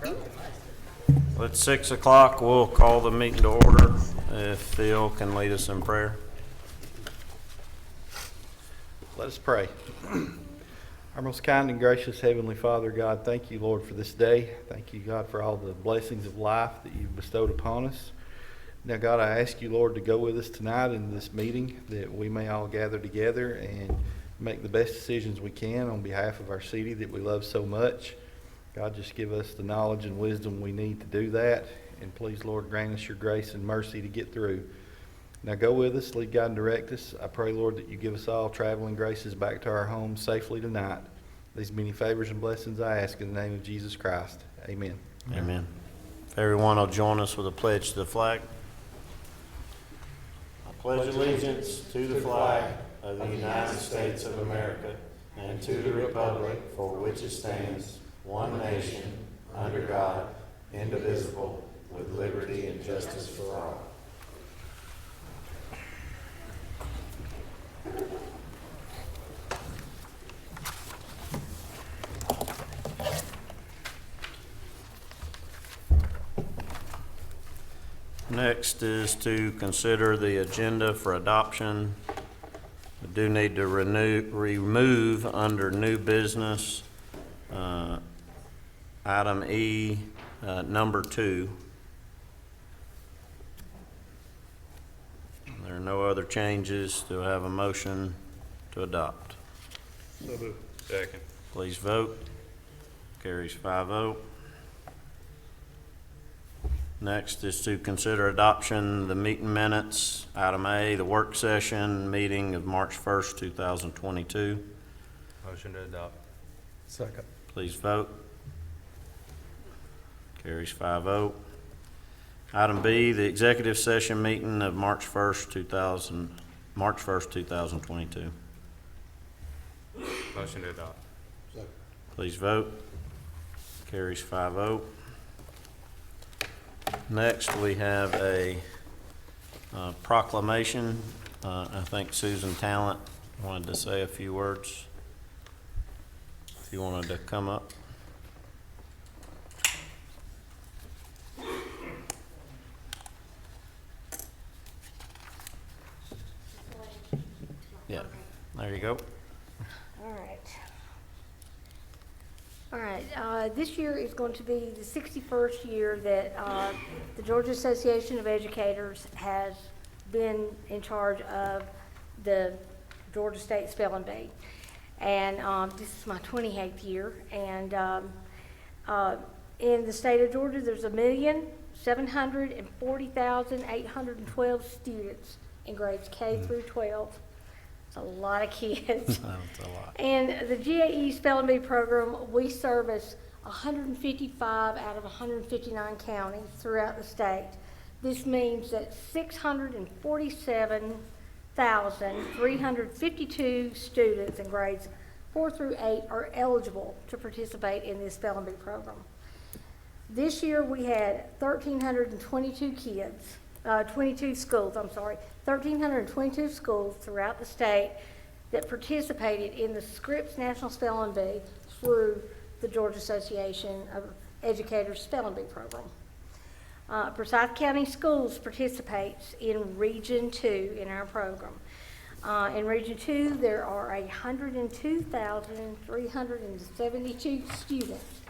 Well, it's 6 o'clock. We'll call the meeting to order. If Phil can lead us in prayer. Let us pray. Our most kind and gracious Heavenly Father, God, thank you, Lord, for this day. Thank you, God, for all the blessings of life that you've bestowed upon us. Now, God, I ask you, Lord, to go with us tonight in this meeting, that we may all gather together and make the best decisions we can on behalf of our city that we love so much. God, just give us the knowledge and wisdom we need to do that. And please, Lord, grant us your grace and mercy to get through. Now go with us, lead, guide, and direct us. I pray, Lord, that you give us all traveling graces back to our homes safely tonight. These many favors and blessings I ask in the name of Jesus Christ. Amen. Amen. If everyone will join us with a pledge to the flag. I pledge allegiance to the flag of the United States of America and to the republic for which it stands, one nation, under God, indivisible, with liberty and justice for all. Next is to consider the agenda for adoption. We do need to remove under new business item E, number 2. There are no other changes. Do I have a motion to adopt? So moved. Second. Please vote. Carries 5-0. Next is to consider adoption the meeting minutes. Item A, the work session meeting of March 1st, 2022. Motion to adopt. Second. Please vote. Carries 5-0. Item B, the executive session meeting of March 1st, 2022. Motion to adopt. Please vote. Carries 5-0. Next, we have a proclamation. I think Susan Talent wanted to say a few words. If you wanted to come up. Yeah, there you go. All right, this year is going to be the 61st year that the Georgia Association of Educators has been in charge of the Georgia State Spelling Bee. And this is my 28th year. And in the state of Georgia, there's 1,740,812 students in grades K through 12. It's a lot of kids. That's a lot. And the GAE Spelling Bee program, we service 155 out of 159 counties throughout the state. This means that 647,352 students in grades 4 through 8 are eligible to participate in this spelling bee program. This year we had 1,322 kids. 1,322 schools throughout the state that participated in the Scripps National Spelling Bee through the Georgia Association of Educators Spelling Bee program. Forsyth County Schools participates in Region 2 in our program. In Region 2, there are 102,372 students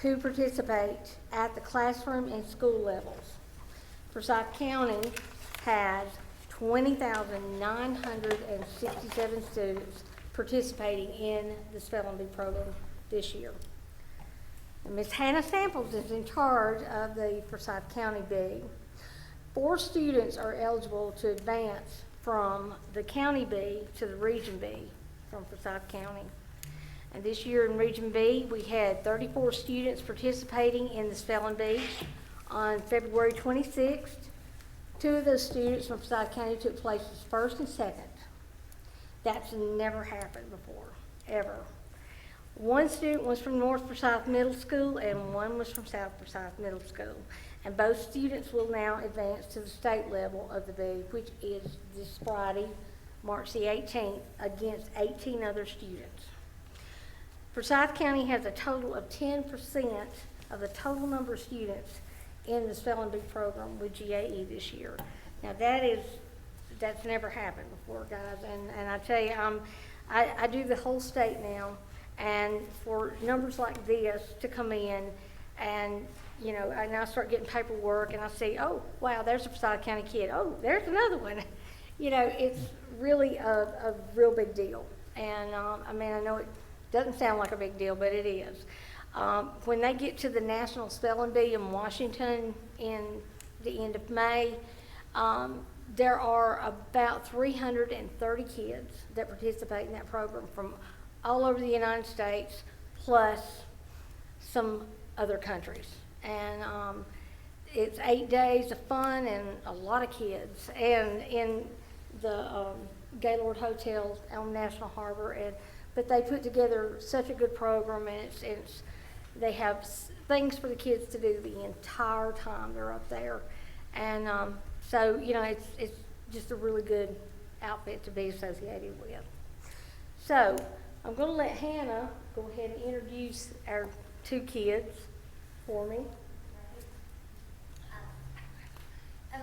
who participate at the classroom and school levels. Forsyth County has 20,967 students participating in the spelling bee program this year. Ms. Hannah Samples is in charge of the Forsyth County Bee. 4 students are eligible to advance from the County Bee to the Region Bee from Forsyth County. And this year in Region B, we had 34 students participating in the spelling bee. On February 26th, 2 of those students from Forsyth County took places 1st and 2nd. That's never happened before, ever. 1 student was from North Forsyth Middle School and 1 was from South Forsyth Middle School. And both students will now advance to the state level of the bee, which is this Friday, March the 18th, against 18 other students. Forsyth County has a total of 10% of the total number of students in the spelling bee program with GAE this year. Now that's never happened before, guys, and I tell you, I do the whole state now, and for numbers like this to come in, and you know, and I start getting paperwork, and I see, oh wow, there's a Forsyth County kid. Oh, there's another one. You know, it's really a real big deal, and I mean, I know it doesn't sound like a big deal, but it is. When they get to the National Spelling Bee in Washington in the end of May, there are about 330 kids that participate in that program from all over the United States, plus some other countries. And it's 8 days of fun and a lot of kids. And in the Gaylord Hotel on National Harbor, but they put together such a good program, and they have things for the kids to do the entire time they're up there. And so, you know, it's just a really good outfit to be associated with. So I'm going to let Hannah go ahead and introduce our two kids for me. Okay,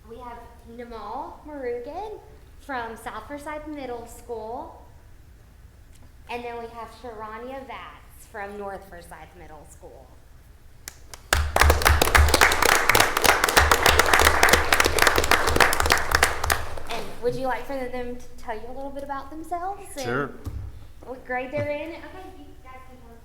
we have Namal Marugan from South Forsyth Middle School, and then we have Sharanya Vats from North Forsyth Middle School. And would you like for them to tell you a little bit about themselves? And Sure. what grade they're in? Okay, you guys can come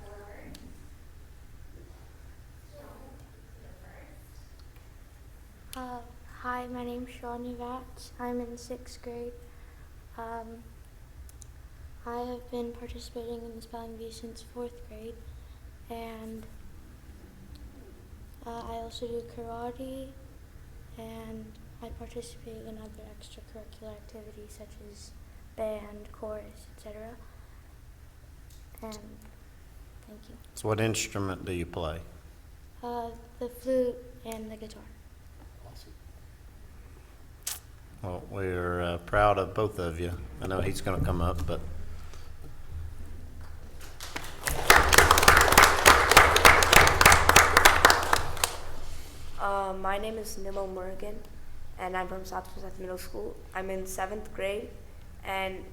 forward. Hi, my name's Shawnee Vats. I'm in 6th grade. I have been participating in the spelling bee since 4th grade, and I also do karate, and I participate in other extracurricular activities such as band, chorus, etc. And thank you. So what instrument do you play? The flute and the guitar. Well, we're proud of both of you. I know he's going to come up, but my name is Nimo Morgan, and I'm from South Forsyth Middle School. I'm in 7th grade, and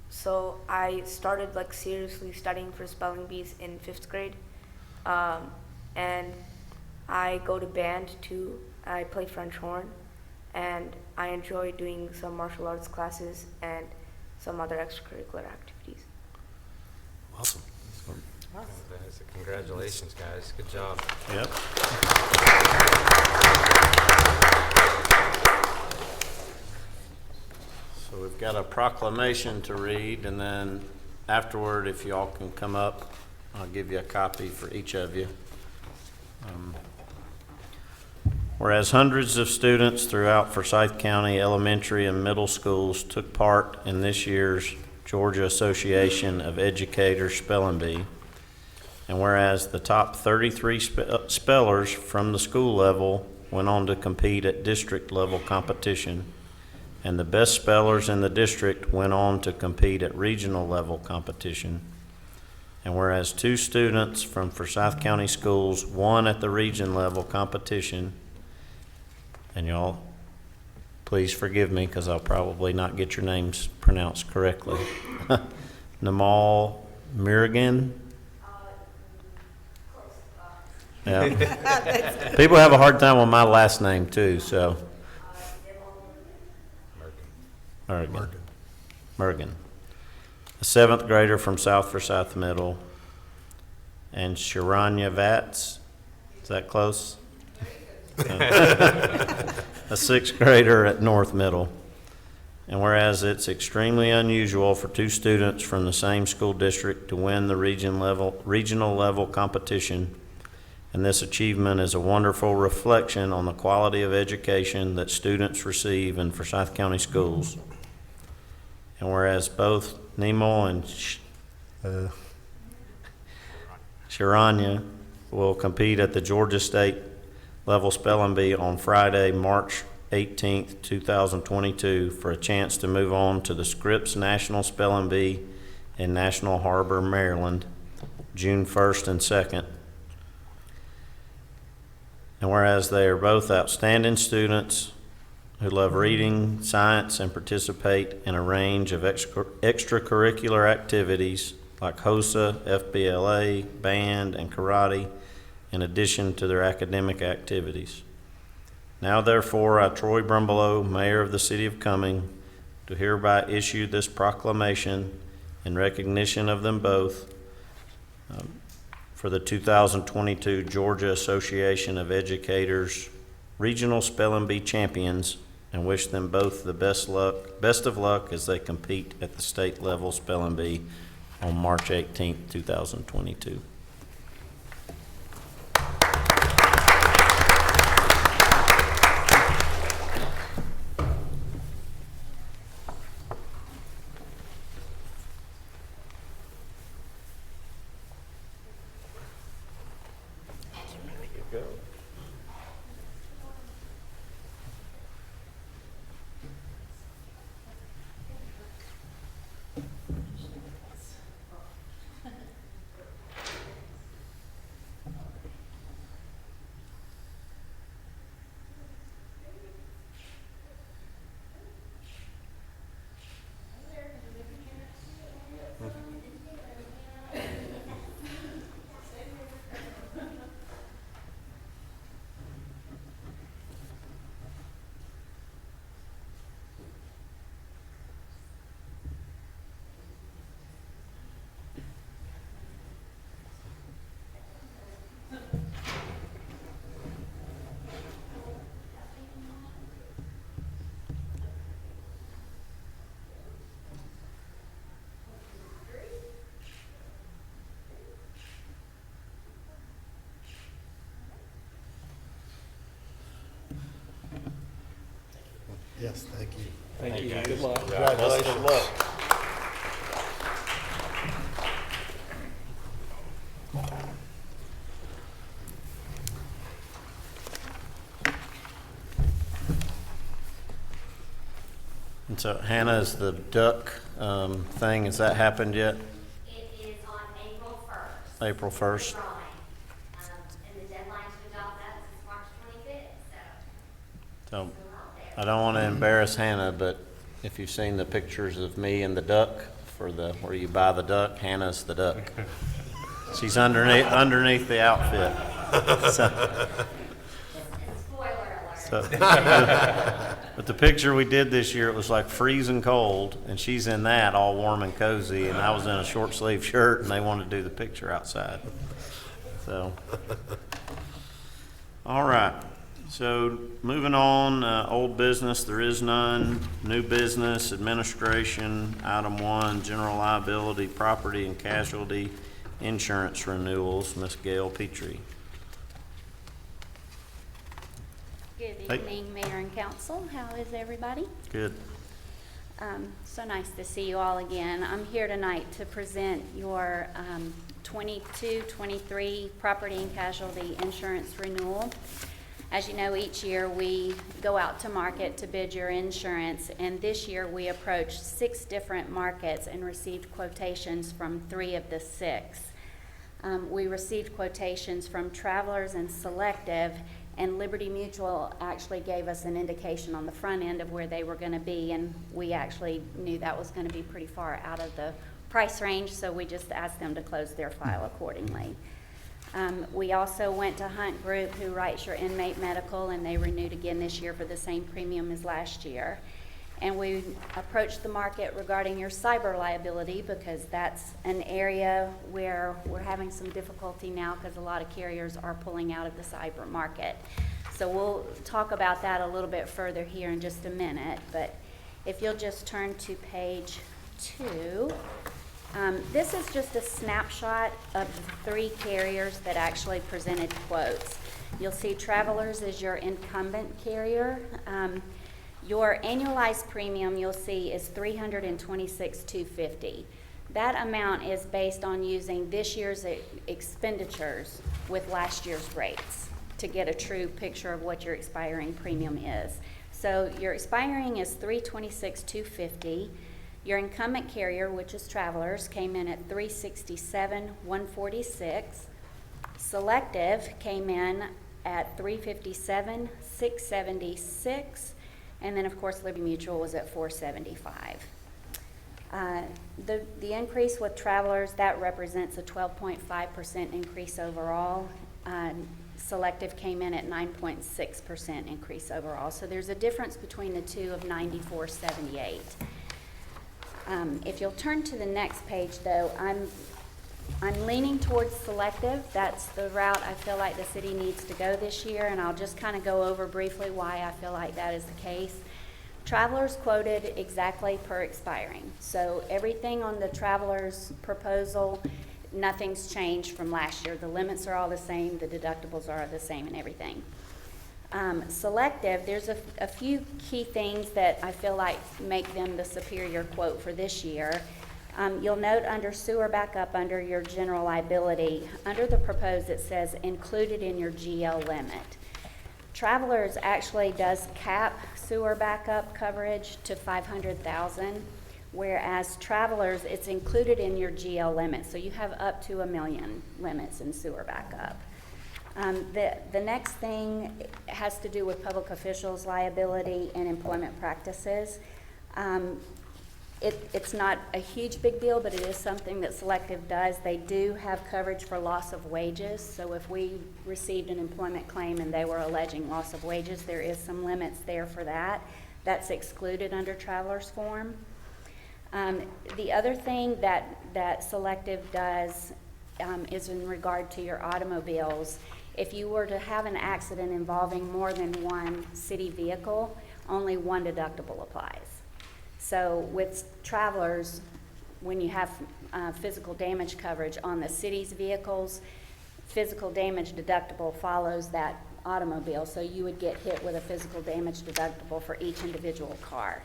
so I started seriously studying for spelling bees in 5th grade, and I go to band too. I play French horn, and I enjoy doing some martial arts classes and some other extracurricular activities. awesome. Congratulations, guys. Good job. Yep. So we've got a proclamation to read, and then afterward, if y'all can come up, I'll give you a copy for each of you. Whereas hundreds of students throughout Forsyth County elementary and middle schools took part in this year's Georgia Association of Educators Spelling Bee, and whereas the top 33 spellers from the school level went on to compete at district level competition, and the best spellers in the district went on to compete at regional level competition, and whereas 2 students from Forsyth County schools won at the region level competition, and y'all, please forgive me because I'll probably not get your names pronounced correctly. Namal Mirigan. Yeah. People have a hard time with my last name too, so. Mergen. A 7th grader from South Forsyth Middle. And Sharanya Vats. Is that close? A 6th grader at North Middle. And whereas it's extremely unusual for 2 students from the same school district to win the regional level competition, and this achievement is a wonderful reflection on the quality of education that students receive in Forsyth County schools. And whereas both Nemo and Sharanya will compete at the Georgia State level spelling bee on Friday, March 18th, 2022 for a chance to move on to the Scripps National Spelling Bee in National Harbor, Maryland June 1st and 2nd. And whereas they are both outstanding students who love reading, science, and participate in a range of extracurricular activities like HOSA, FBLA, band, and karate, in addition to their academic activities. Now therefore, I, Troy Brumbelow, Mayor of the City of Cumming, do hereby issue this proclamation in recognition of them both for the 2022 Georgia Association of Educators Regional Spelling Bee Champions, and wish them both the best of luck as they compete at the state level spelling bee on March 18th, 2022. Yes, thank you. Thank you. Good luck. Congratulations. And so Hannah, is the duck thing, has that happened yet? It is on April 1st. April 1st? Drawing. And the deadline to adopt that is March 25th, so So it's out there. I don't want to embarrass Hannah, but if you've seen the pictures of me and the duck for the where you buy the duck, Hannah's the duck. She's underneath the outfit. So, Spoiler alert. but the picture we did this year, it was like freezing cold, and she's in that all warm and cozy, and I was in a short sleeve shirt, and they wanted to do the picture outside. So, all right. So moving on, old business, there is none. New business, administration, item 1, general liability, property and casualty insurance renewals. Ms. Gail Petrie. Good Hey. evening, Mayor and Council. How is everybody? Good. So nice to see you all again. I'm here tonight to present your 22-23 property and casualty insurance renewal. As you know, each year we go out to market to bid your insurance, and this year we approached 6 different markets and received quotations from 3 of the 6. We received quotations from Travelers and Selective, and Liberty Mutual actually gave us an indication on the front end of where they were going to be, and we actually knew that was going to be pretty far out of the price range, so we just asked them to close their file accordingly. We also went to Hunt Group, who writes your inmate medical, and they renewed again this year for the same premium as last year. And we approached the market regarding your cyber liability, because that's an area where we're having some difficulty now because a lot of carriers are pulling out of the cyber market. So we'll talk about that a little bit further here in just a minute, but if you'll just turn to page 2. This is just a snapshot of the 3 carriers that actually presented quotes. You'll see Travelers is your incumbent carrier. Your annualized premium you'll see is $326,250. That amount is based on using this year's expenditures with last year's rates to get a true picture of what your expiring premium is. So your expiring is $326,250. Your incumbent carrier, which is Travelers, came in at $367,146. Selective came in at $357,676, and then of course Liberty Mutual was at $475. The increase with Travelers, that represents a 12.5% increase overall. Selective came in at 9.6% increase overall. So there's a difference between the two of 94.78. If you'll turn to the next page, though, I'm leaning towards Selective. That's the route I feel like the city needs to go this year, and I'll just kind of go over briefly why I feel like that is the case. Travelers quoted exactly per expiring. So everything on the Travelers proposal, nothing's changed from last year. The limits are all the same, the deductibles are the same, and everything. Selective, there's a few key things that I feel like make them the superior quote for this year. You'll note under sewer backup, under your general liability, under the proposed it says included in your GL limit. Travelers actually does cap sewer backup coverage to $500,000, whereas Travelers, it's included in your GL limit, so you have up to $1 million limits in sewer backup. The next thing has to do with public officials' liability and employment practices. It's not a huge big deal, but it is something that Selective does. They do have coverage for loss of wages, so if we received an employment claim and they were alleging loss of wages, there is some limits there for that. That's excluded under Travelers form. The other thing that Selective does is in regard to your automobiles. If you were to have an accident involving more than one city vehicle, only one deductible applies. So with Travelers, when you have physical damage coverage on the city's vehicles, physical damage deductible follows that automobile. So you would get hit with a physical damage deductible for each individual car.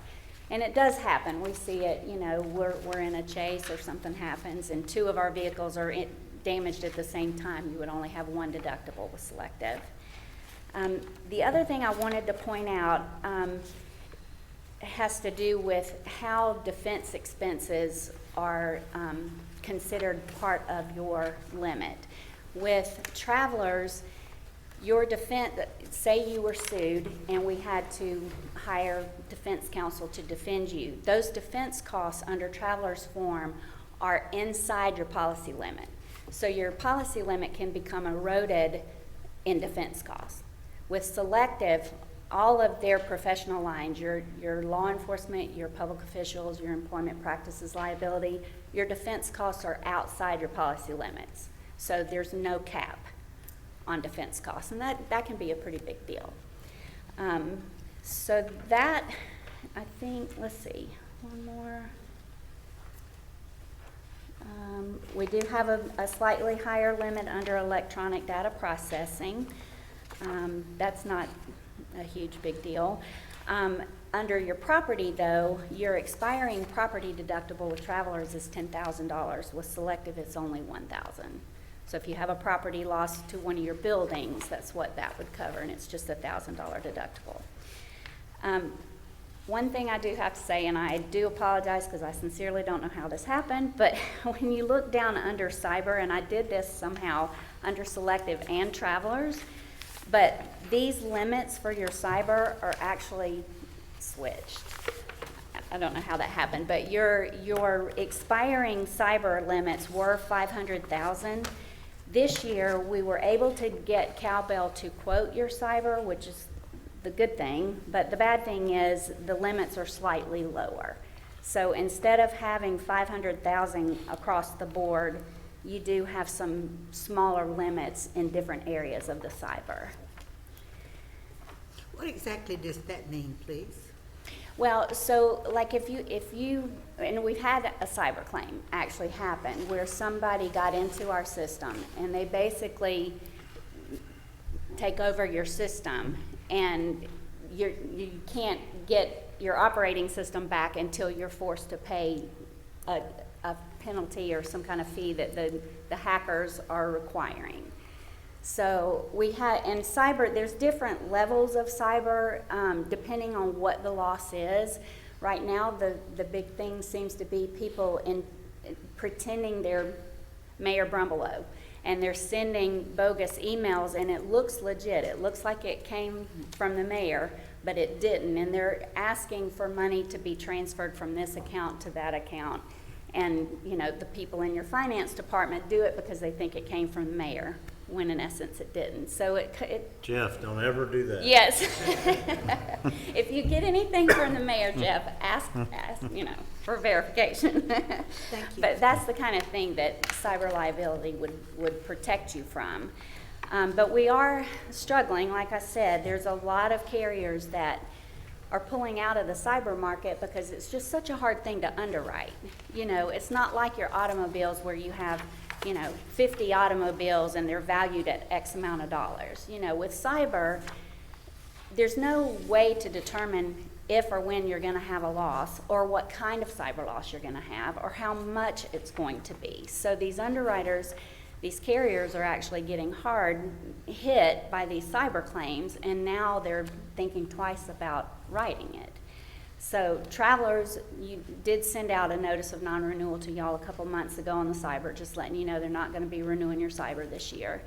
And it does happen. We see it, you know, we're in a chase or something happens and two of our vehicles are damaged at the same time. You would only have one deductible with Selective. The other thing I wanted to point out has to do with how defense expenses are considered part of your limit. With Travelers, your defense, say you were sued and we had to hire defense counsel to defend you, those defense costs under Travelers form are inside your policy limit. So your policy limit can become eroded in defense costs. With Selective, all of their professional lines, your law enforcement, your public officials, your employment practices liability, your defense costs are outside your policy limits. So there's no cap on defense costs, and that can be a pretty big deal. So that, I think, let's see, one more. We do have a slightly higher limit under electronic data processing. That's not a huge big deal. Under your property, though, your expiring property deductible with Travelers is $10,000. With Selective, it's only $1,000. So if you have a property loss to one of your buildings, that's what that would cover, and it's just a $1,000 deductible. One thing I do have to say, and I do apologize because I sincerely don't know how this happened, but when you look down under cyber, and I did this somehow under Selective and Travelers, but these limits for your cyber are actually switched. I don't know how that happened, but your expiring cyber limits were $500,000. This year, we were able to get Cowbell to quote your cyber, which is the good thing, but the bad thing is the limits are slightly lower. So instead of having $500,000 across the board, you do have some smaller limits in different areas of the cyber. What exactly does that mean, please? Well, so like if you, and we've had a cyber claim actually happen where somebody got into our system and they basically take over your system and you can't get your operating system back until you're forced to pay a penalty or some kind of fee that the hackers are requiring. So we had, and cyber, there's different levels of cyber depending on what the loss is. Right now, the big thing seems to be people pretending they're Mayor Brumbelow, and they're sending bogus emails, and it looks legit. It looks like it came from the mayor, but it didn't, and they're asking for money to be transferred from this account to that account. And, you know, the people in your finance department do it because they think it came from the mayor, when in essence it didn't. So it Jeff, don't ever do that. yes. If you get anything from the mayor, Jeff, ask, you know, for verification. Thank you. But that's the kind of thing that cyber liability would protect you from. But we are struggling, like I said, there's a lot of carriers that are pulling out of the cyber market because it's just such a hard thing to underwrite. You know, it's not like your automobiles where you have, you know, 50 automobiles and they're valued at X amount of dollars. You know, with cyber, there's no way to determine if or when you're going to have a loss, or what kind of cyber loss you're going to have, or how much it's going to be. So these underwriters, these carriers are actually getting hard hit by these cyber claims, and now they're thinking twice about writing it. So Travelers, you did send out a notice of non-renewal to y'all a couple months ago on the cyber, just letting you know they're not going to be renewing your cyber this year.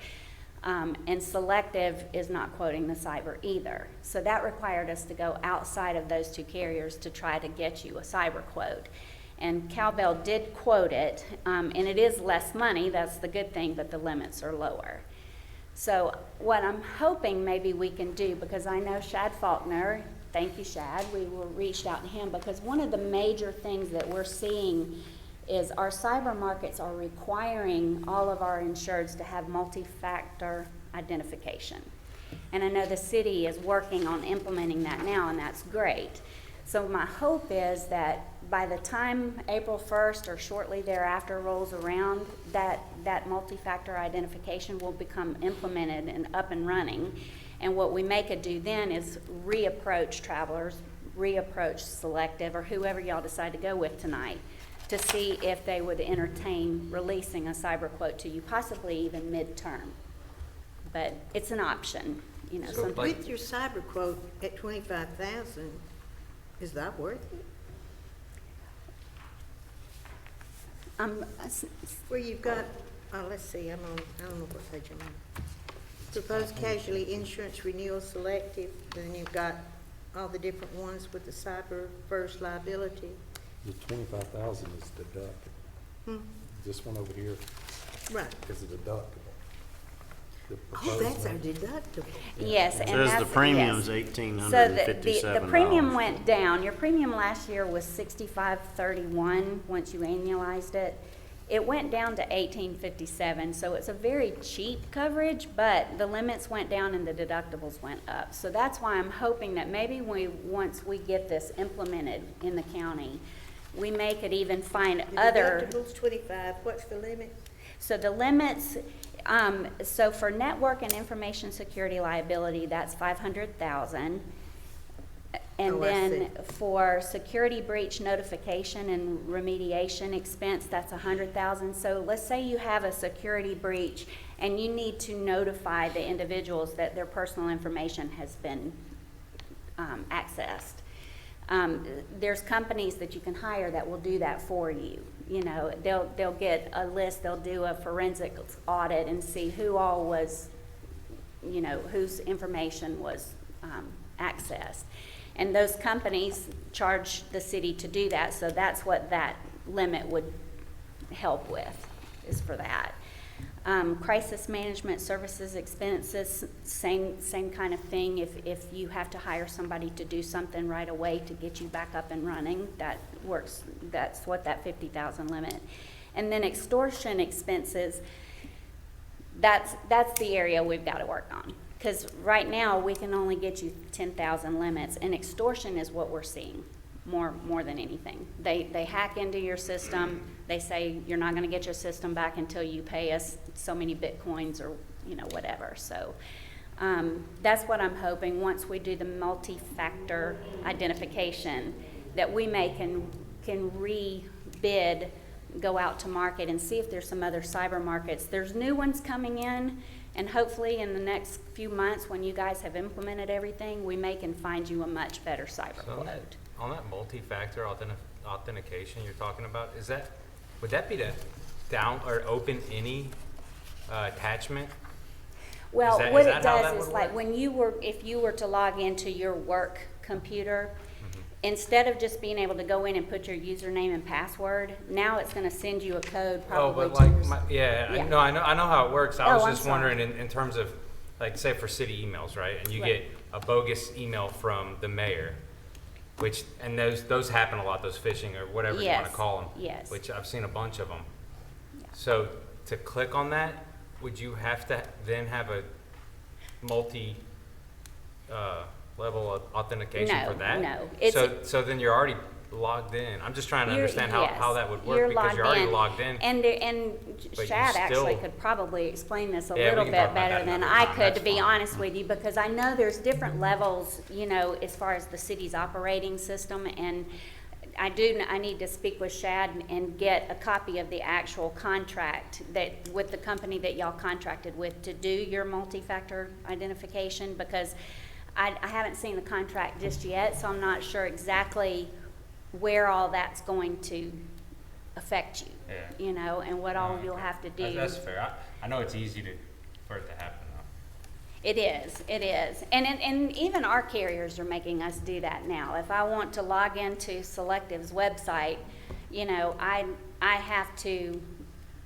And Selective is not quoting the cyber either. So that required us to go outside of those two carriers to try to get you a cyber quote. And Cowbell did quote it, and it is less money, that's the good thing, but the limits are lower. So what I'm hoping maybe we can do, because I know Shad Faulkner, thank you Shad, we reached out to him, because one of the major things that we're seeing is our cyber markets are requiring all of our insureds to have multi-factor identification. And I know the city is working on implementing that now, and that's great. So my hope is that by the time April 1st or shortly thereafter rolls around, that multi-factor identification will become implemented and up and running. And what we may could do then is reapproach Travelers, reapproach Selective, or whoever y'all decide to go with tonight, to see if they would entertain releasing a cyber quote to you, possibly even midterm. But it's an option, you know. So with your cyber quote at $25,000, is that worth it? Where you've got, let's see, I don't know what page I'm on. Proposed casualty insurance renewal selective, then you've got all the different ones with the cyber first liability. The 25,000 is deductible. This one over here Right. is a deductible. The Oh, proposed that's our one- deductible. Yes, and Says that's, the premium's yes. $1,857. So the premium went down. Your premium last year was $65.31 once you annualized it. It went down to $18.57, so it's a very cheap coverage, but the limits went down and the deductibles went up. So that's why I'm hoping that maybe once we get this implemented in the county, we may could even find The other. deductible's 25, what's the limit? So the limits, so for network and information security liability, that's $500,000. And Oh, I then see. for security breach notification and remediation expense, that's $100,000. So let's say you have a security breach and you need to notify the individuals that their personal information has been accessed. There's companies that you can hire that will do that for you. You know, they'll get a list, they'll do a forensic audit and see who all was, you know, whose information was accessed. And those companies charge the city to do that, so that's what that limit would help with, is for that. Crisis management services expenses, same kind of thing. If you have to hire somebody to do something right away to get you back up and running, that works. That's what that $50,000 limit. And then extortion expenses, that's the area we've got to work on. Because right now, we can only get you 10,000 limits, and extortion is what we're seeing more than anything. They hack into your system. They say you're not going to get your system back until you pay us so many Bitcoins or, you know, whatever. So that's what I'm hoping. Once we do the multi-factor identification, that we can re-bid, go out to market and see if there's some other cyber markets. There's new ones coming in. And hopefully in the next few months, when you guys have implemented everything, we can find you a much better cyber quote. on that multi-factor authentication you're talking about, would that be to down or open any attachment? Well, Is what that it how that does is would like work? if you were to log into your work computer, Mm-hmm. instead of just being able to go in and put your username and password, now it's gonna send you a code Oh, probably but to like, your I know how it works. I Oh, was I'm just sorry. wondering in terms of, like, say for city emails, right? And you Right. get a bogus email from the mayor, and those happen a lot, those phishing or whatever you want to Yes, call them. yes. Which I've seen a bunch of them. Yeah. So to click on that, would you have to then have a level of authentication No, for that? no. So then you're already logged in. I'm just trying to understand how Yes, that would you're work because you're already logged in. And but you Shad actually still- could probably explain this a Yeah, we little can bit talk about better that than another I time. could, That's to be fine. honest with you, because I know there's different levels, as far as the city's operating system, and I need to speak with Shad and get a copy of the actual contract with the company that y'all contracted with to do your multi-factor identification, because I haven't seen the contract just yet, so I'm not sure exactly where all that's going to affect you, Yeah. and what all you'll have to do. That's fair. I know it's easy for it to happen though. It is. And even our carriers are making us do that now. If I want to log into Selective's website,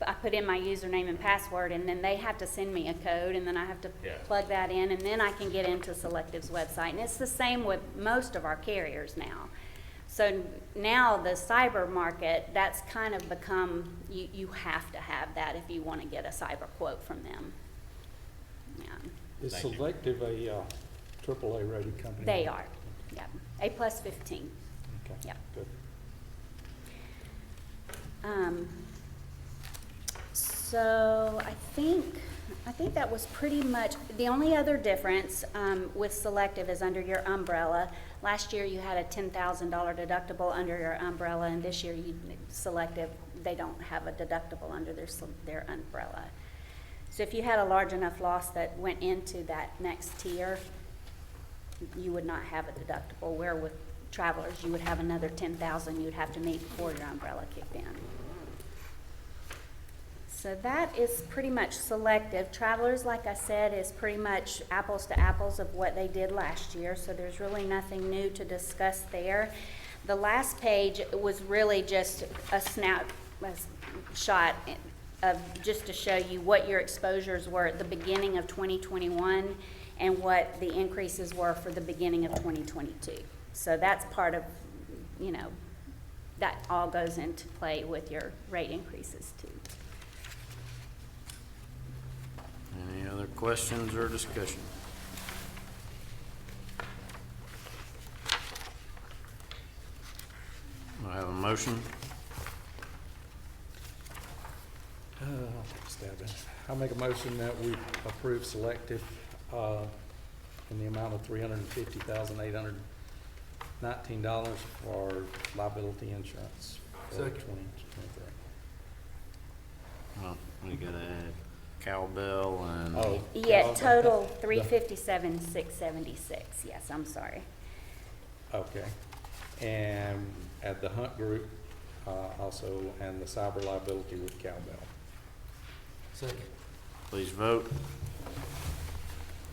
I put in my username and password, and then they have to send me a code, and then I have to Yeah. plug that in, and then I can get into Selective's website. And it's the same with most of our carriers now. So now the cyber market, that's kind of become, you have to have that if you want to get a cyber quote from them. Yeah. Is Thank you. Selective a AAA rated company? They are, yeah. A+15. Okay, Yeah. good. So I think that was pretty much, the only other difference with Selective is under your umbrella. Last year you had a $10,000 deductible under your umbrella, and this year Selective, they don't have a deductible under their umbrella. So if you had a large enough loss that went into that next tier, you would not have a deductible, where with Travelers, you would have another $10,000 you'd have to meet before your umbrella kicked in. So that is pretty much Selective. Travelers, like I said, is pretty much apples to apples of what they did last year, so there's really nothing new to discuss there. The last page was really just a snapshot of just to show you what your exposures were at the beginning of 2021 and what the increases were for the beginning of 2022. So that's part of, that all goes into play with your rate increases too. Any other questions or discussion? I have a motion. I'll take a stab at it. I'll make a motion that we approve Selective in the amount of $350,819 for liability insurance for 2023. Well, we gotta add cowbell and. Oh. Yeah, well, total the- 357,676. Yes, I'm sorry. Okay. And at the Hunt Group, also, and the cyber liability with cowbell. Please vote.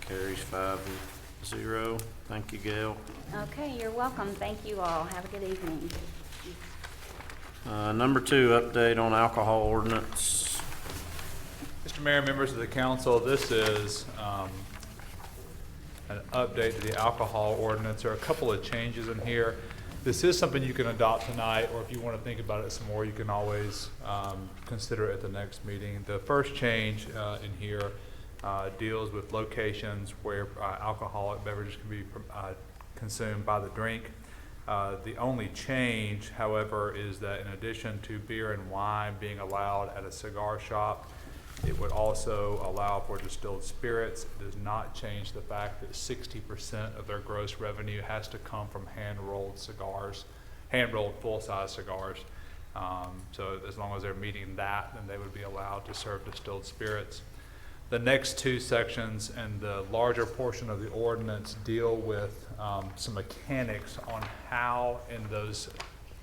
Carries 5-0. Thank you, Gail. Okay, you're welcome. Thank you all. Have a good evening. Number 2, update on alcohol ordinance. Mr. Mayor, members of the council, this is an update to the alcohol ordinance. There are a couple of changes in here. This is something you can adopt tonight, or if you want to think about it some more, you can always consider it at the next meeting. The first change in here deals with locations where alcoholic beverages can be consumed by the drink. The only change, however, is that in addition to beer and wine being allowed at a cigar shop, it would also allow for distilled spirits. It does not change the fact that 60% of their gross revenue has to come from hand-rolled cigars, hand-rolled full-size cigars. So as long as they're meeting that, then they would be allowed to serve distilled spirits. The next two sections and the larger portion of the ordinance deal with some mechanics on how in those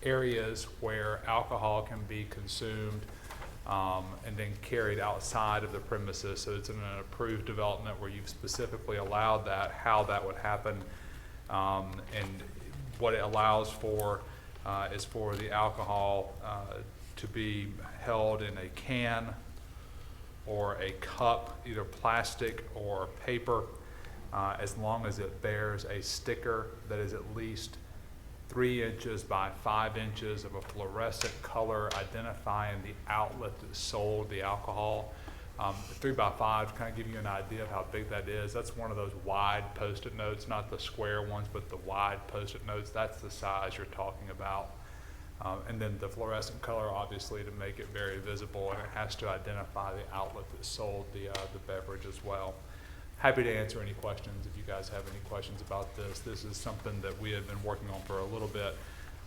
areas where alcohol can be consumed and then carried outside of the premises. So it's in an approved development where you've specifically allowed that, how that would happen, and what it allows for is for the alcohol to be held in a can or a cup, either plastic or paper, as long as it bears a sticker that is at least 3 inches by 5 inches of a fluorescent color identifying the outlet that sold the alcohol. 3 by 5 kind of give you an idea of how big that is. That's one of those wide Post-it notes, not the square ones, but the wide Post-it notes. That's the size you're talking about. And then the fluorescent color, obviously, to make it very visible, and it has to identify the outlet that sold the beverage as well. Happy to answer any questions if you guys have any questions about this. This is something that we have been working on for a little bit.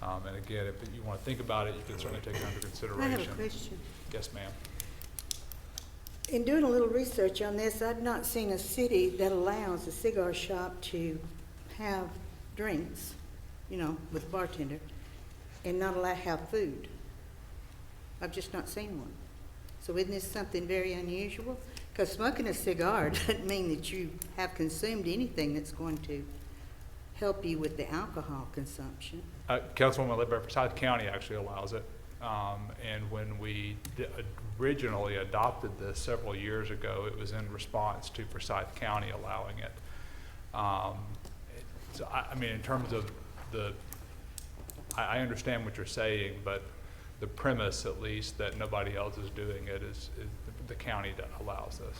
And again, if you want to think about it, you can certainly take it under consideration. I have a question. Yes, ma'am. In doing a little research on this, I've not seen a city that allows a cigar shop to have drinks, you know, with a bartender, and not allow to have food. I've just not seen one. So isn't this something very unusual? Because smoking a cigar doesn't mean that you have consumed anything that's going to help you with the alcohol consumption. Councilwoman Ledbetter, Forsyth County actually allows it. And when we originally adopted this several years ago, it was in response to Forsyth County allowing it. So I mean, in terms of I understand what you're saying, but the premise, at least, that nobody else is doing it is the county that allows this.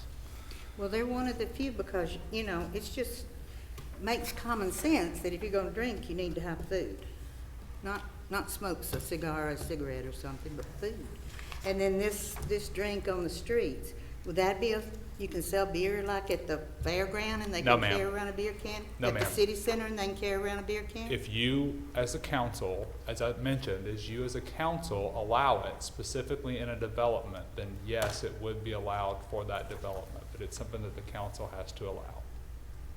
Well, they're one of the few because, you know, it's just makes common sense that if you're going to drink, you need to have food. Not smoke a cigar or a cigarette or something, but food. And then this drink on the streets, would that be you can sell beer like at the fairground and they No, can ma'am. carry around a beer can? No, at the ma'am. city center and they can carry around a beer can? If you, as a council, as I mentioned, as you as a council allow it specifically in a development, then yes, it would be allowed for that development, but it's something that the council has to allow.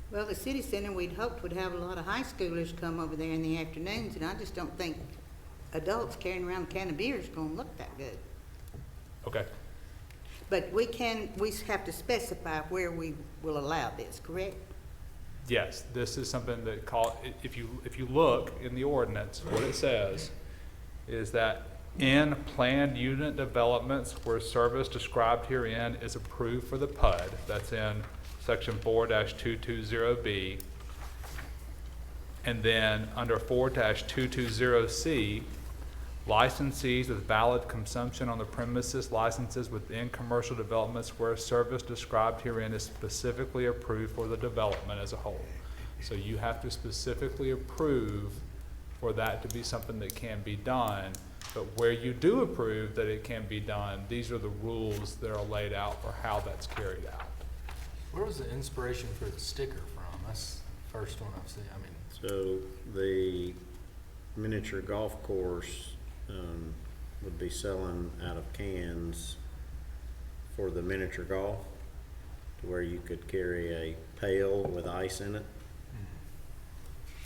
Well, the city center, we'd hoped would have a lot of high schoolers come over there in the afternoons, and I just don't think adults carrying around a can of beer is going to look that good. Okay. But we have to specify where we will allow this, correct? Yes, this is something that if you look in the ordinance, what it says is that in planned unit developments where service described herein is approved for the PUD, that's in section 4-220B, and then under 4-220C, licensees with valid consumption on the premises, licenses within commercial developments where service described herein is specifically approved for the development as a whole. So you have to specifically approve for that to be something that can be done, but where you do approve that it can be done, these are the rules that are laid out for how that's carried out. Where was the inspiration for the sticker from? That's the first one I've seen. I mean, So the miniature golf course would be selling out of cans for the miniature golf, to where you could carry a pail with ice in it.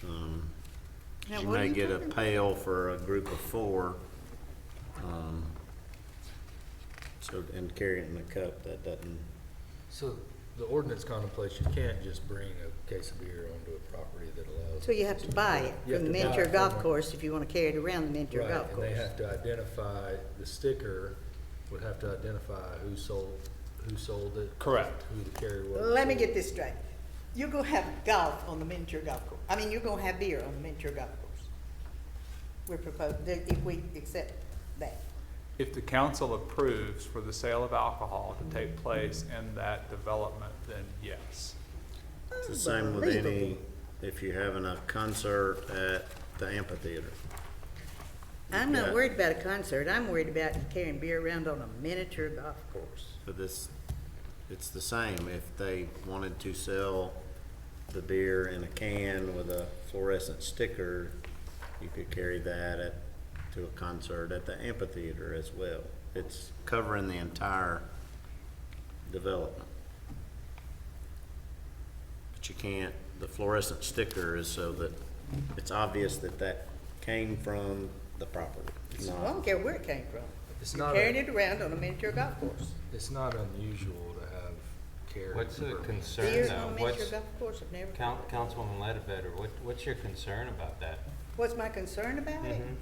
Now, You what are may you get a talking about? pail for a group of 4, and carry it in a cup. That doesn't. so the ordinance contemplates you can't just bring a case of beer onto a property that allows. So you have to buy it You have from the to buy miniature it golf from a- course if you want to carry it around the miniature Right, golf and course. they have to identify, the sticker would have to identify who sold it. Correct. Who the carrier was. Let me get this straight. You're going to have golf on the miniature golf course. I mean, you're going to have beer on the miniature golf course. We're proposing, if we accept that. If the council approves for the sale of alcohol to take place in that development, then yes. It's the same with any, Unbelievable. if you're having a concert at the amphitheater. I'm not Yeah. worried about a concert. I'm worried about carrying beer around on a miniature golf course. But it's the same. If they wanted to sell the beer in a can with a fluorescent sticker, you could carry that to a concert at the amphitheater as well. It's covering the entire development. but you can't. The fluorescent sticker is so that it's obvious that that came from the property. So I don't care where it came from. It's You're not carrying a- it around on a miniature golf course. It's not unusual to have carry. What's the permits. concern Deer though? on a miniature golf course, I've never. Councilwoman Ledbetter, what's your concern about that? What's my concern about it? Mhm.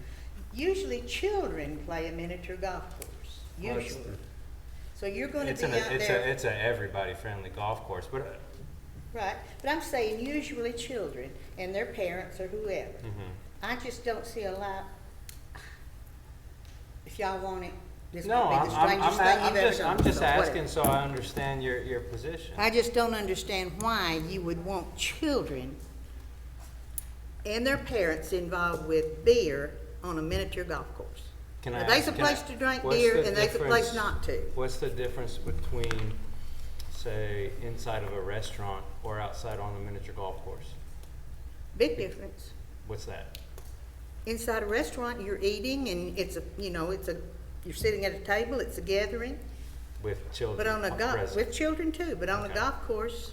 Usually children play a miniature golf course, Well, it's- usually. So you're gonna It's be an, out it's there. a, it's a everybody-friendly golf course, but, Right, but I'm saying usually children and their parents or whoever. mhm. I just don't see a lot. If y'all want it, this No, might be the strangest thing you've ever done. I'm just so whatever. asking so I understand your position. I just don't understand why you would want children and their parents involved with beer on a miniature golf course. Can I Now, there's a ask- can I- place to drink what's beer the and there's a place difference- not to. What's the difference between, say, inside of a restaurant or outside on a miniature golf course? Big difference. What's that? Inside a restaurant, you're eating and it's a, you're sitting at a table, it's a gathering. With children But on a golf, present? with children too, but on a Okay. golf course,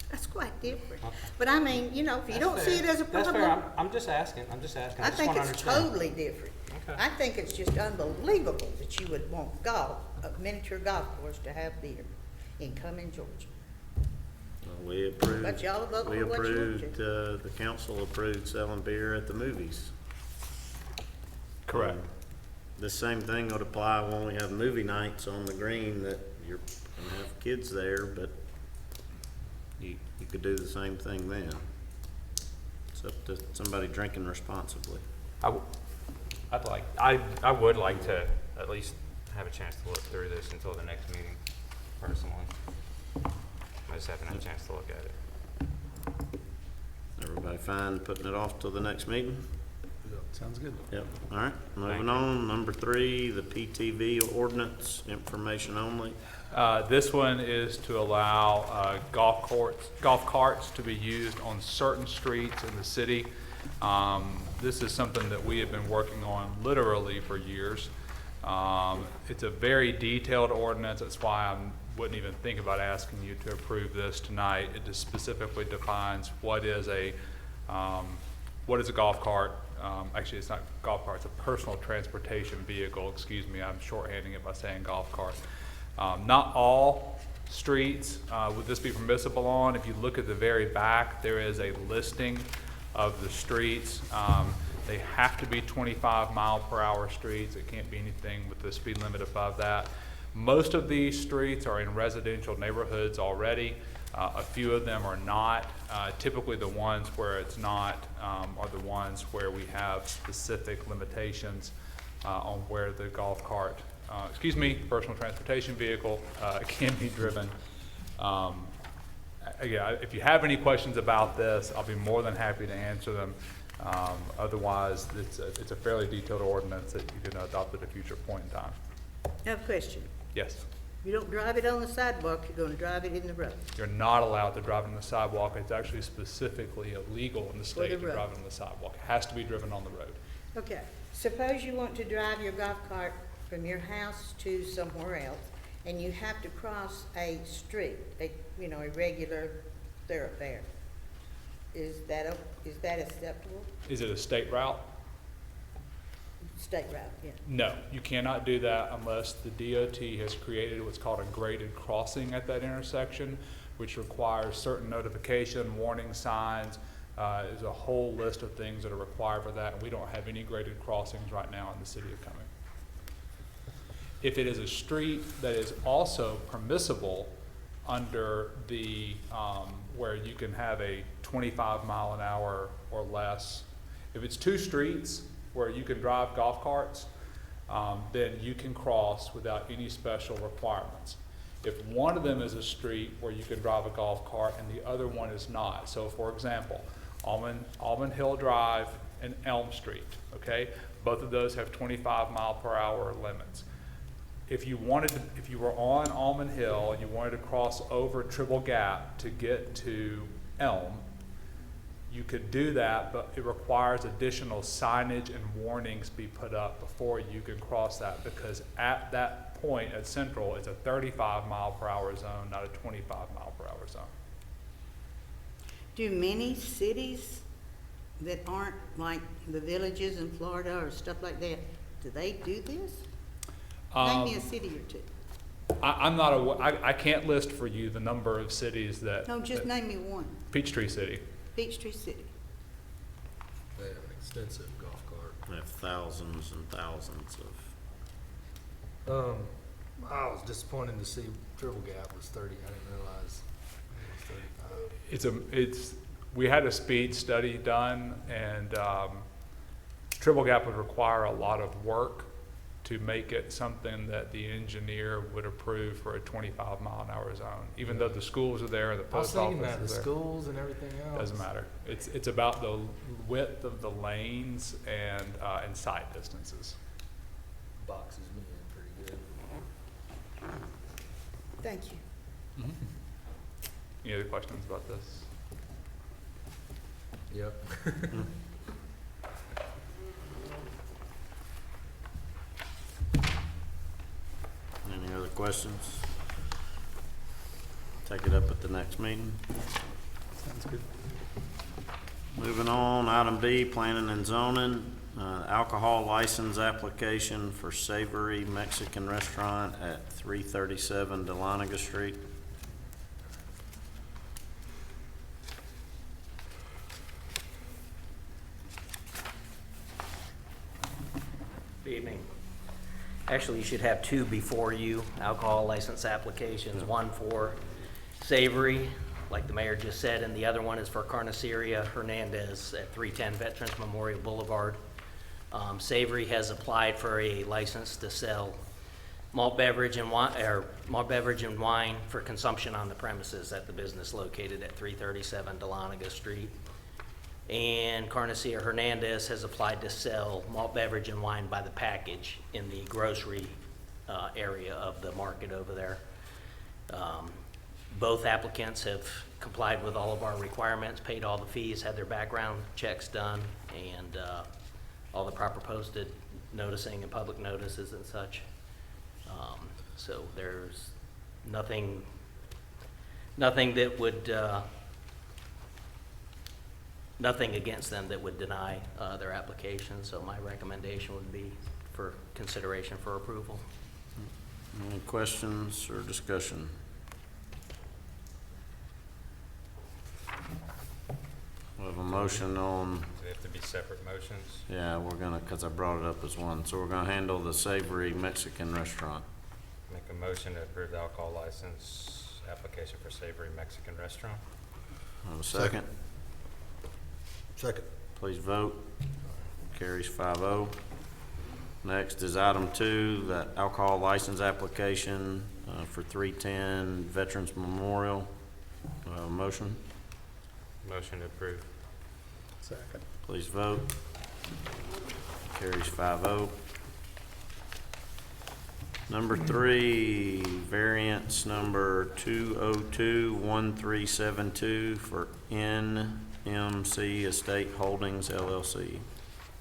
that's quite different. Okay. But I mean, if you That's don't see it fair. as a That's problem, fair. I'm just asking. I I just think wanna it's understand. totally different. Okay. I think it's just unbelievable that you would want a miniature golf course to have beer in Cumming, Georgia. We approved, But y'all vote we for what you want approved, the council approved selling beer at the movies. Correct. The same thing would apply when we have movie nights on the green, that you're gonna have kids there, but you could do the same thing then. It's up to somebody drinking responsibly. I would like to at least have a chance to look through this until the next meeting, personally. I just haven't had a chance to look at it. Everybody fine putting it off till the next meeting? Sounds good. Yep, all right, Thank moving you. on. Number 3, the PTV ordinance, information only. This one is to allow golf carts to be used on certain streets in the city. This is something that we have been working on literally for years. It's a very detailed ordinance. That's why I wouldn't even think about asking you to approve this tonight. It just specifically defines what is a golf cart. Actually, it's not a golf cart, it's a personal transportation vehicle. Excuse me, I'm shorthanding it by saying golf cart. Not all streets would this be permissible on. If you look at the very back, there is a listing of the streets. They have to be 25-mile-per-hour streets. It can't be anything with the speed limit above that. Most of these streets are in residential neighborhoods already. A few of them are not. Typically the ones where it's not are the ones where we have specific limitations on where the golf cart, personal transportation vehicle can be driven. Again, if you have any questions about this, I'll be more than happy to answer them. Otherwise, it's a fairly detailed ordinance that you can adopt at a future point in time. I have a question. Yes. You don't drive it on the sidewalk, you're gonna drive it in the road. You're not allowed to drive on the sidewalk. It's actually specifically illegal in the state to road. drive on the sidewalk. It has to be driven on the road. Okay, suppose you want to drive your golf cart from your house to somewhere else, and you have to cross a street, a regular thoroughfare. Is that acceptable? Is it a state route? State route, yeah. No, you cannot do that unless the DOT has created what's called a graded crossing at that intersection, which requires certain notification, warning signs. There's a whole list of things that are required for that, and we don't have any graded crossings right now in the city of Cumming. If it is a street that is also permissible under the, where you can have a 25-mile-an-hour or less, if it's 2 streets where you can drive golf carts, then you can cross without any special requirements. If one of them is a street where you can drive a golf cart and the other one is not, so for example, Almond Hill Drive and Elm Street, okay? Both of those have 25-mile-per-hour limits. If you were on Almond Hill and you wanted to cross over Tribble Gap to get to Elm, you could do that, but it requires additional signage and warnings be put up before you can cross that, because at that point at Central, it's a 35-mile-per-hour zone, not a 25-mile-per-hour zone. Do many cities that aren't like the villages in Florida or stuff like that, do they do this? Name me a city or two. I'm not I can't list for you the number of cities that. No, just that- name me one. Peachtree City. Peachtree City. They have an extensive golf cart. We have thousands and thousands of. I was disappointed to see Triple Gap was 30. I didn't realize it was 35. We had a speed study done, and Triple Gap would require a lot of work to make it something that the engineer would approve for a 25-mile-an-hour zone. Even though the schools are there and the I was post office thinking that, the is there. schools and everything else. Doesn't matter. It's about the width of the lanes and sight distances. Boxes me in pretty good. Thank you. Any other questions about this? Yep. Any other questions? Take it up at the next meeting. Sounds good. Moving on, item D, planning and zoning, alcohol license application for Savory Mexican Restaurant at 337 Dahlonega Street. Good evening. Actually, you should have two before you, alcohol license applications, one for Savory, like the mayor just said, and the other one is for Carniceria Hernandez at 310 Veterans Memorial Boulevard. Savory has applied for a license to sell malt beverage and wine for consumption on the premises at the business located at 337 Dahlonega Street. And Carniceria Hernandez has applied to sell malt beverage and wine by the package in the grocery area of the market over there. Both applicants have complied with all of our requirements, paid all the fees, had their background checks done, and all the proper posted noticing and public notices and such. So there's nothing that would nothing against them that would deny their application, so my recommendation would be for consideration for approval. Any questions or discussion? We have a motion on, Do they have to be separate motions? yeah, we're gonna, cause I brought it up as one, so we're gonna handle the Savory Mexican Restaurant. Make a motion to approve the alcohol license application for Savory Mexican Restaurant. Have a second? Second. Please vote. Carries 5-0. Next is item 2, the alcohol license application for 310 Veterans Memorial. Motion, Motion to approve. Second. please vote. Carries 5-0. Number 3, variance number 2021372 for NMC Estate Holdings LLC.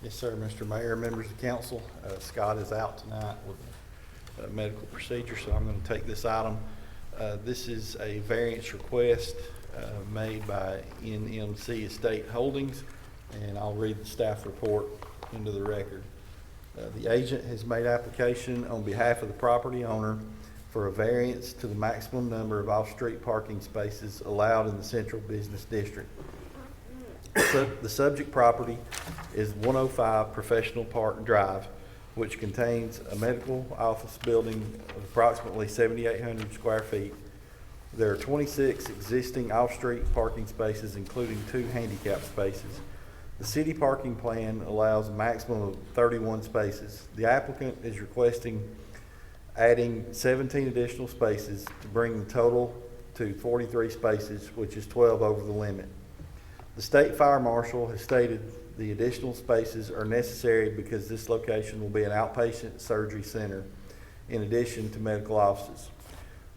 Yes, sir, Mr. Mayor, members of council. Scott is out tonight with a medical procedure, so I'm going to take this item. This is a variance request made by NMC Estate Holdings, and I'll read the staff report into the record. The agent has made application on behalf of the property owner for a variance to the maximum number of off-street parking spaces allowed in the central business district. The subject property is 105 Professional Park Drive, which contains a medical office building of approximately 7,800 square feet. There are 26 existing off-street parking spaces, including 2 handicap spaces. The city parking plan allows a maximum of 31 spaces. The applicant is requesting adding 17 additional spaces to bring the total to 43 spaces, which is 12 over the limit. The state fire marshal has stated the additional spaces are necessary because this location will be an outpatient surgery center in addition to medical offices.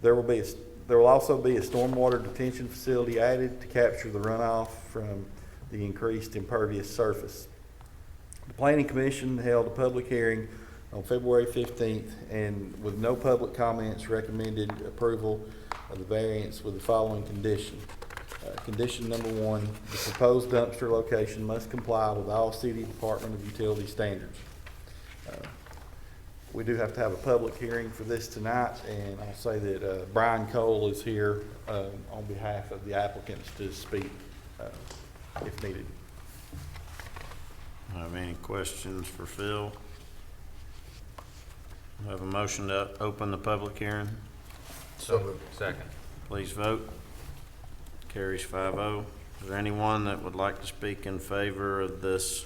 There will also be a stormwater detention facility added to capture the runoff from the increased impervious surface. The Planning Commission held a public hearing on February 15th and with no public comments recommended approval of the variance with the following condition. Condition number 1, the proposed dumpster location must comply with all City Department of Utility standards. We do have to have a public hearing for this tonight, and I'll say that Brian Cole is here on behalf of the applicants to speak if needed. Have any questions for Phil? I have a motion to open the public hearing. So moved. Second. Please vote. Carries 5-0. Is there anyone that would like to speak in favor of this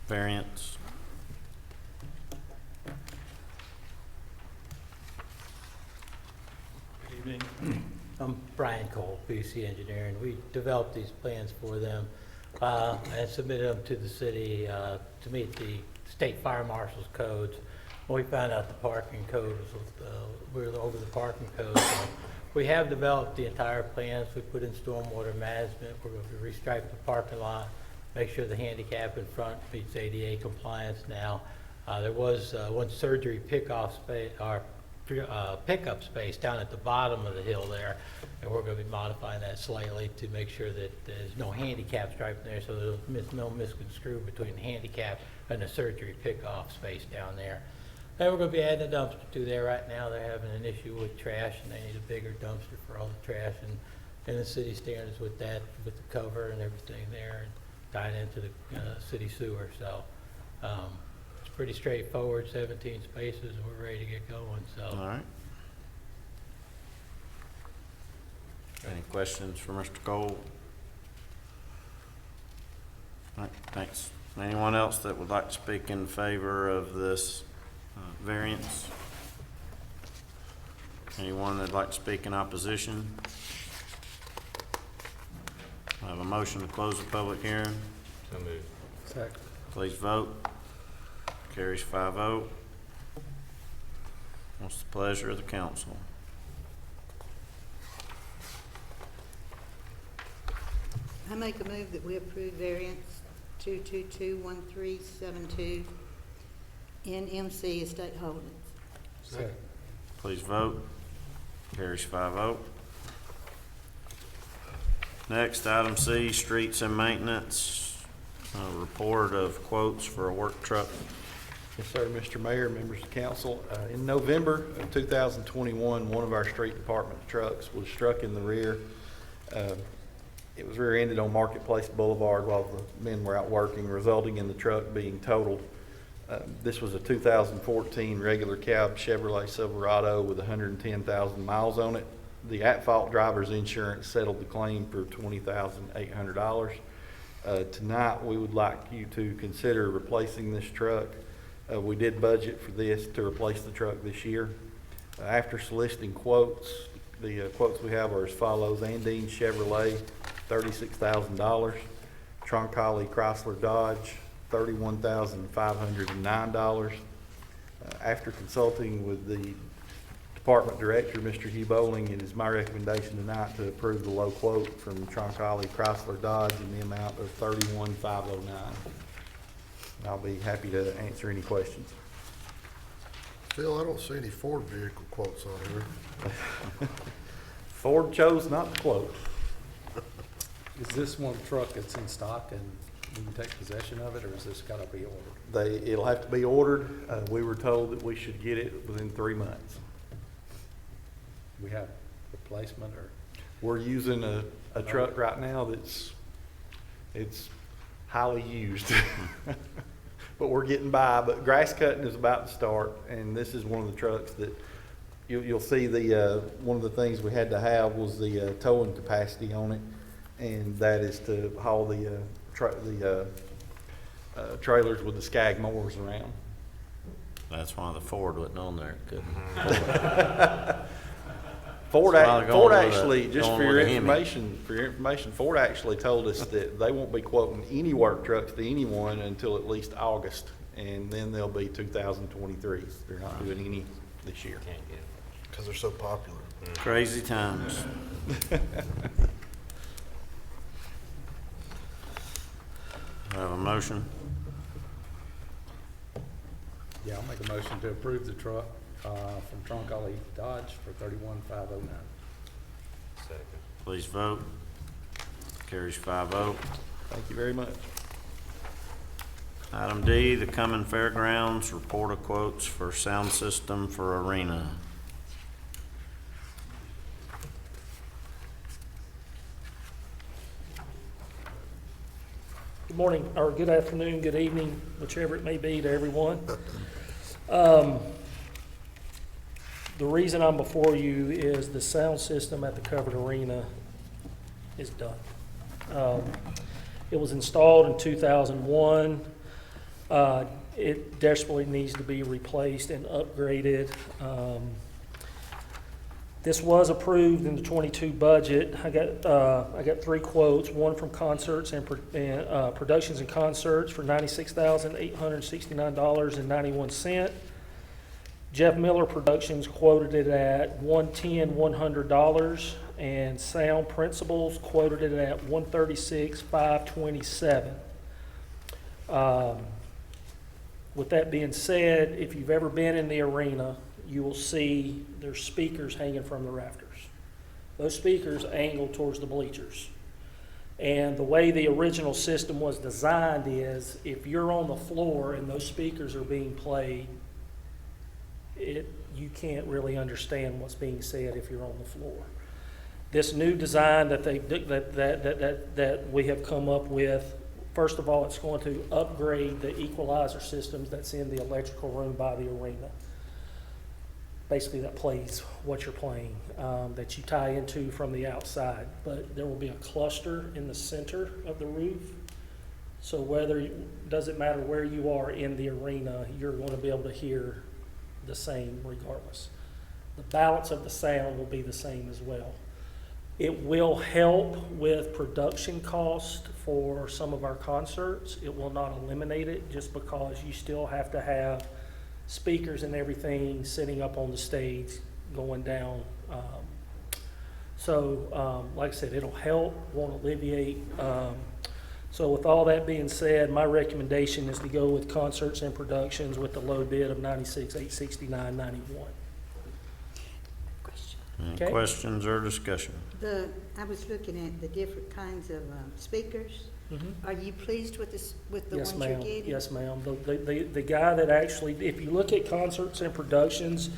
variance? Good evening. I'm Brian Cole, PC Engineering. We developed these plans for them and submitted them to the city to meet the state fire marshal's codes. When we found out the parking code was, we were over the parking code. So we have developed the entire plans. We put in stormwater management. We're going to restripe the parking lot, make sure the handicap in front meets ADA compliance now. There was one surgery pickup space down at the bottom of the hill there, and we're going to be modifying that slightly to make sure that there's no handicap stripe there, so there's no misconstrue between the handicap and the surgery pickoff space down there. And we're going to be adding a dumpster to there. Right now they're having an issue with trash, and they need a bigger dumpster for all the trash, and the city standards with that, with the cover and everything there, and tied into the city sewer. So it's pretty straightforward, 17 spaces, and we're ready to get going. So. All right. Any questions for Mr. Cole? All right, thanks. Anyone else that would like to speak in favor of this variance? Anyone that'd like to speak in opposition? I have a motion to close the public hearing. So moved. Second. Please vote. Carries 5-0. What's the pleasure of the council? I make a move that we approve variance 2221372 NMC Estate Holdings. Second. Please vote. Carries 5-0. Next, item C, streets and maintenance. Report of quotes for a work truck. Yes, sir, Mr. Mayor, members of council. In November of 2021, one of our street department trucks was struck in the rear. It was rear-ended on Marketplace Boulevard while the men were out working, resulting in the truck being totaled. This was a 2014 regular cab Chevrolet Silverado with 110,000 miles on it. The at-fault driver's insurance settled the claim for $20,800. Tonight, we would like you to consider replacing this truck. We did budget for this to replace the truck this year. After soliciting quotes, the quotes we have are as follows: Andine Chevrolet, $36,000. Troncalli Chrysler Dodge, $31,509. After consulting with the department director, Mr. Hugh Bowling, it is my recommendation tonight to approve the low quote from Troncalli Chrysler Dodge in the amount of $31,509. I'll be happy to answer any questions. Phil, I don't see any Ford vehicle quotes on here. Ford chose not to quote. Is this one truck that's in stock and we can take possession of it, or is this gotta be ordered? It'll have to be ordered. We were told that we should get it within 3 months. We have replacement, or? We're using a truck right now it's highly used. But we're getting by. But grass cutting is about to start, and this is one of the trucks that you'll see. One of the things we had to have was the towing capacity on it, and that is to haul the trailers with the Skag mowers around. That's why the Ford wasn't on there. Couldn't. Ford actually, just for your Hemi. information, Ford actually told us that they won't be quoting any work trucks to anyone until at least August, and then they'll be 2023. They're not doing any this year. Can't get it. Because they're so popular. Crazy times. I have a motion. Yeah, I'll make a motion to approve the truck from Troncalli Dodge for $31,509. Second. Please vote. Carries 5-0. Thank you very much. Item D, the Cumming Fairgrounds report of quotes for sound system for arena. Good morning, or good afternoon, good evening, whichever it may be to everyone. The reason I'm before you is the sound system at the covered arena is done. It was installed in 2001. It desperately needs to be replaced and upgraded. This was approved in the '22 budget. I got 3 quotes, one from Concerts and Productions and Concerts for $96,869.91. Jeff Miller Productions quoted it at $110,100, and Sound Principles quoted it at $136,527. With that being said, if you've ever been in the arena, you will see there's speakers hanging from the rafters. Those speakers angle towards the bleachers. And the way the original system was designed is if you're on the floor and those speakers are being played, you can't really understand what's being said if you're on the floor. This new design that we have come up with, first of all, it's going to upgrade the equalizer systems that's in the electrical room by the arena. Basically, that plays what you're playing, that you tie into from the outside. But there will be a cluster in the center of the roof. So doesn't matter where you are in the arena, you're going to be able to hear the same regardless. The balance of the sound will be the same as well. It will help with production cost for some of our concerts. It will not eliminate it just because you still have to have speakers and everything sitting up on the stage going down. Like I said, it'll help, won't alleviate. So with all that being said, my recommendation is to go with Concerts and Productions with the low bid of $96,869.91. Any Okay. questions or discussion? I was looking at the different kinds of speakers. Are you pleased with the Yes, ones you're ma'am. getting? Yes, ma'am. The guy that actually, if you look at Concerts and Productions,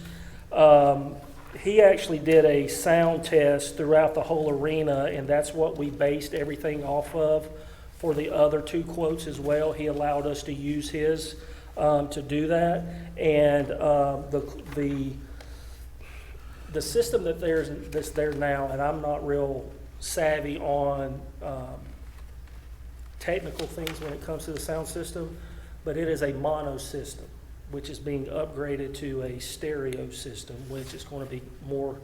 he actually did a sound test throughout the whole arena, and that's what we based everything off of for the other 2 quotes as well. He allowed us to use his to do that, and the system that's there now, and I'm not real savvy on technical things when it comes to the sound system, but it is a mono system, which is being upgraded to a stereo system, which is going to be more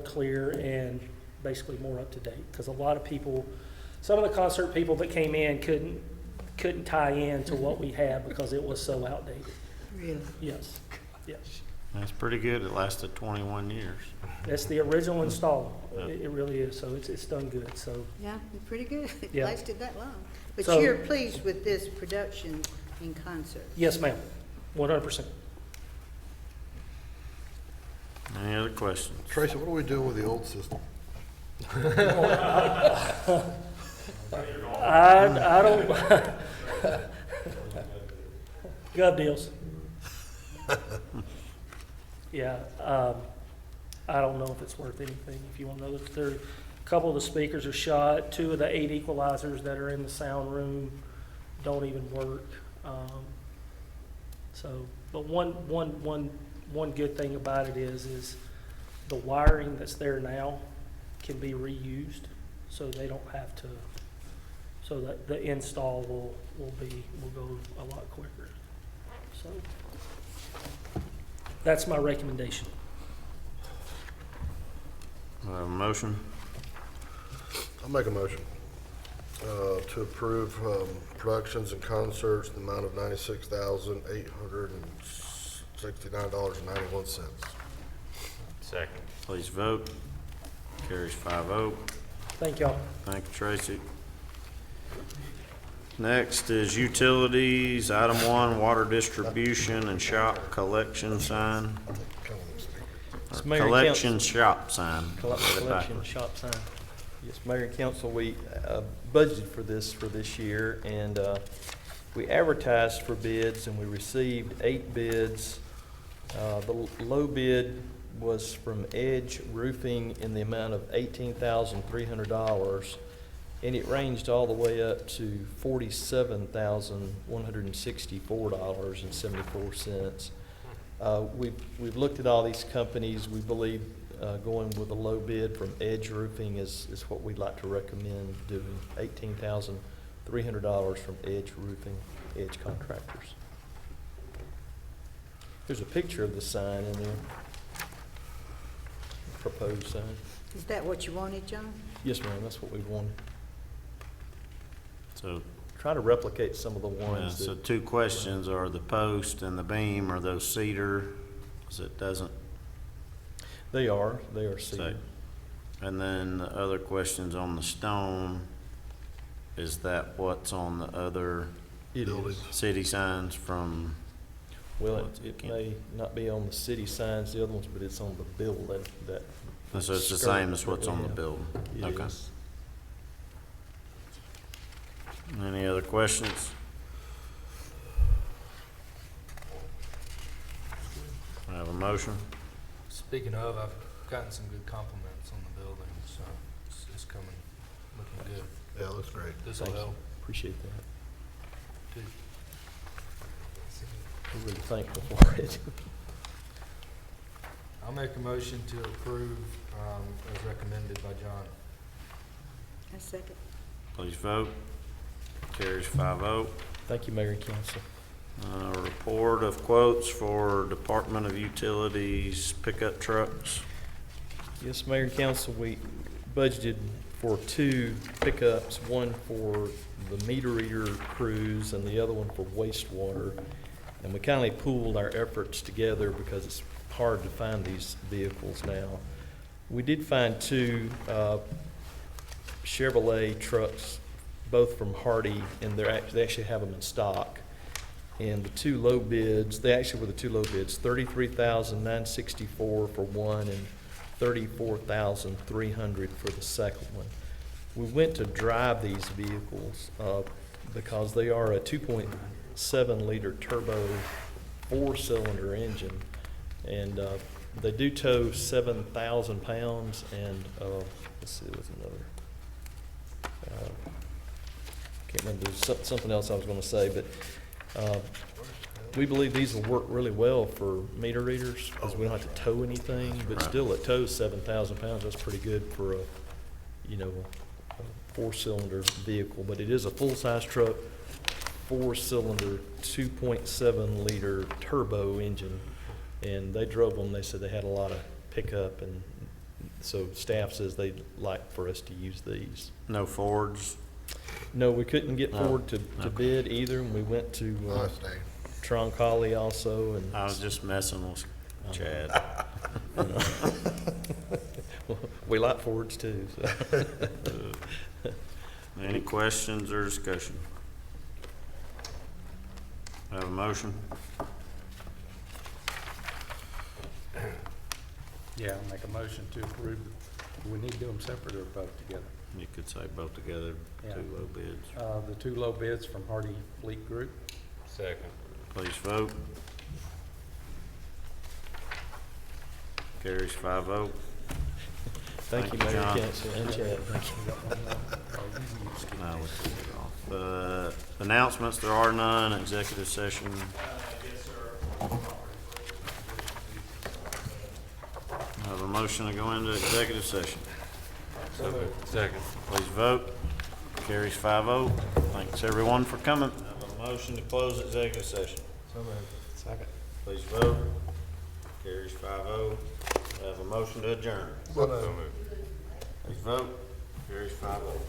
clear and basically more up to date. Because a lot of people, some of the concert people that came in couldn't tie in to what we had because it was so outdated. Really? Yes. That's pretty good. It lasted 21 years. That's the original install. It really is. So it's done good. So Yeah, pretty good. It Yeah. lasted that long. But So- you're pleased with this production in concert? yes, ma'am, 100%. Any other questions? Tracy, what do we do with the old system? I don't. Gov deals. Yeah, I don't know if it's worth anything. If you want to know, a couple of the speakers are shot. 2 of the 8 equalizers that are in the sound room don't even work. But one good thing about it is the wiring that's there now can be reused, so they don't have to. So that the install will go a lot quicker. So that's my recommendation. Motion? I'll make a motion to approve productions and concerts in the amount of $96,869.91. Second. Please vote. Carries 5-0. Thank y'all. Thank you, Tracy. Next is utilities. Item 1, water distribution and shop collection sign. Yes, Mayor and collection shop sign. Collection shop sign. Yes, Mayor and Council, we budgeted for this year, and we advertised for bids, and we received 8 bids. The low bid was from Edge Roofing in the amount of $18,300, and it ranged all the way up to $47,164.74. We've looked at all these companies. We believe going with a low bid from Edge Roofing is what we'd like to recommend doing. $18,300 from Edge Roofing, Edge Contractors. There's a picture of the sign in there. Proposed sign. Is that what you wanted, John? Yes, ma'am, that's what we wanted. So, Try to replicate some of the yeah, ones so that, 2 questions, are the post and the beam, are those cedar? 'Cause it doesn't they are say. cedar. And then the other questions on the stone, is that what's on the other It is. city signs from? Well, it may not be on the city signs, the other ones, but it's on the building that. So it's the skirt same as what's that we on the have. building? It Okay. is. Any other questions? I have a motion. Speaking of, I've gotten some good compliments on the building, so it's coming, looking good. Yeah, looks great. This'll Thank you. help Appreciate that. too. We're really thankful for it. I'll make a motion to approve, as recommended by John. A second. Please vote. Carries 5-0. Thank you, Mayor and Council. Report of quotes for Department of Utilities pickup trucks. Yes, Mayor and Council, we budgeted for 2 pickups, one for the meter reader crews and the other one for wastewater. And we kindly pooled our efforts together because it's hard to find these vehicles now. We did find 2 Chevrolet trucks, both from Hardy, and they actually have them in stock. And the 2 low bids, they actually were the 2 low bids, $33,964 for one and $34,300 for the second one. We went to drive these vehicles because they are a 2.7 liter turbo 4-cylinder engine, and they do tow 7,000 pounds. And let's see, there's another. Can't remember. There's something else I was going to say, but we believe these will work really well for meter readers because we don't have to tow anything. But still, it tows 7,000 pounds. That's pretty good for a 4-cylinder vehicle. But it is a full-size truck, 4-cylinder, 2.7 liter turbo engine, and they drove them. They said they had a lot of pickup, and so staff says they'd like for us to use these. No Fords? No, we couldn't get No. Ford to Okay. bid either, and we went to Nice day. Troncalli also, and I was just messing with Chad. we like Fords too. So. Any questions or discussion? Have a motion? Yeah, I'll make a motion to approve. Do we need to do them separate or both together? You could say both together, Yeah. 2 low bids. The 2 low bids from Hardy Fleet Group. Second. Please vote. Carries 5-0. Thank you, you, Mayor John. Council and Chad. Thank you. No, we took it off. Announcements, there are none. Executive session. Have a motion to go into executive session. Second. Please vote. Carries 5-0. Thanks everyone for coming. Have a motion to close executive session. So moved. Second. Please vote. Carries 5-0. Have a motion to adjourn. So moved. Please vote. Carries 5-0.